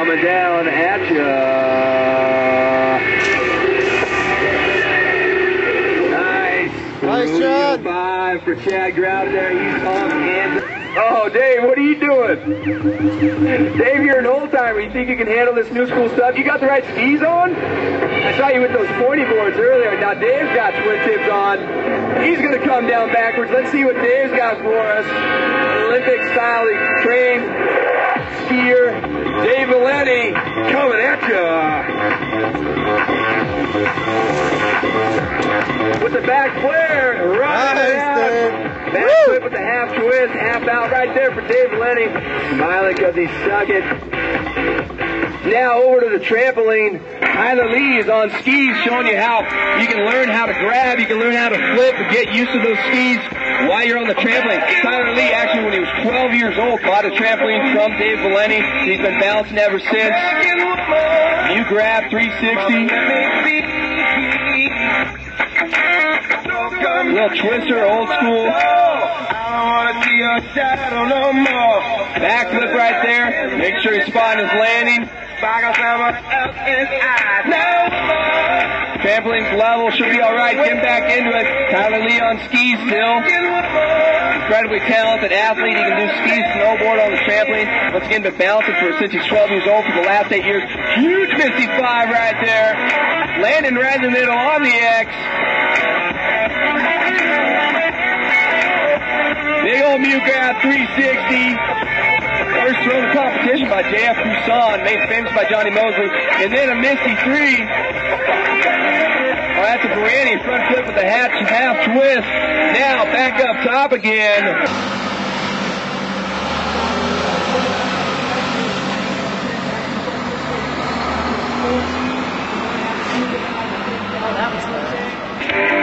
coming down at you. Nice, Chad. 5 for Chad Grout there. He's on hand. Oh, Dave, what are you doing? Dave, you're an old timer. You think you can handle this new school stuff? You got the right skis on? I saw you with those pointy boards earlier. Now Dave's got twin tips on. He's going to come down backwards. Let's see what Dave's got for us. Olympic style trained skier Dave Valenti coming at you. With the back flare, right out. Back flip with the half twist, half out right there for Dave Valenti. Smiling because he stuck it. Now over to the trampoline. Tyler Lee is on skis showing you how you can learn how to grab, you can learn how to flip and get used to those skis while you're on the trampoline. Tyler Lee actually when he was 12 years old bought a trampoline from Dave Valenti. He's been bouncing ever since. You grab 360. Little twister, old school. Backflip right there. Make sure he's spotting his landing. Trampoline's level should be alright. Get back into it. Tyler Lee on skis still. Incredibly talented athlete. He can do skis, snowboard on the trampoline. Once again, been bouncing since he's 12 years old for the last 8 years. Huge Misty 5 right there. Landing right in the middle on the X. Big old Mew grab 360. First throw of the competition by J.F. Poussin, made famous by Johnny Mosley. And then a Misty 3. Oh, that's a Brandy front flip with the half twist. Now back up top again.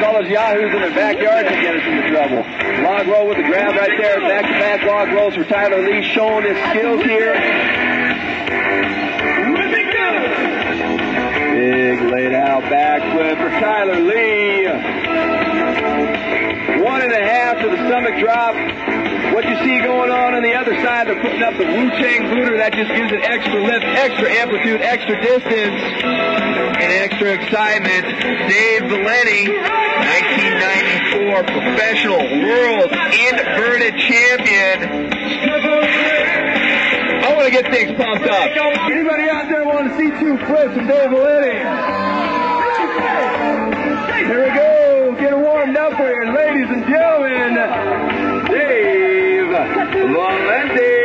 All those yahoos in the backyard to get us into trouble. Log roll with the grab right there. Back-to-back log rolls for Tyler Lee, showing his skills here. Big laid out backflip for Tyler Lee. 1.5 to the stomach drop. What you see going on the other side, they're putting up the Wu-Chang booter. That just gives it extra lift, extra amplitude, extra distance, and extra excitement. Dave Valenti, 1994 professional world inverted champion. I want to get things pumped up. Anybody out there want to see 2 flips from Dave Valenti? Here we go. Get it warmed up here, ladies and gentlemen. Dave Valenti.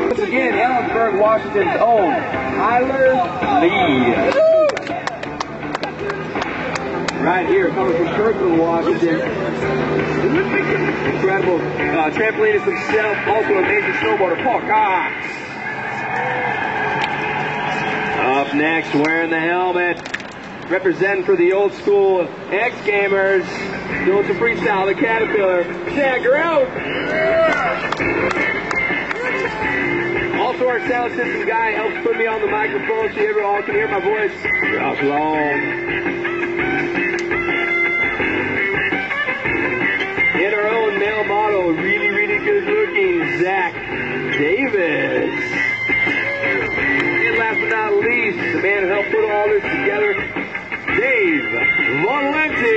Once again, Ellensburg, Washington's own Tyler Lee. Right here, coming from Kirkland, Washington. Incredible trampolinist himself, also a major snowboarder, Paul Cox. Up next, wearing the helmet, representing for the old school X-Gamers, doing some freestyle, the Caterpillar, Chad Grout. Also our sound system guy helps put me on the microphone so you all can hear my voice. Josh Long. And our own male model, really, really good looking, Zach Davis. And last but not least, the man who helped put all this together, Dave Valenti.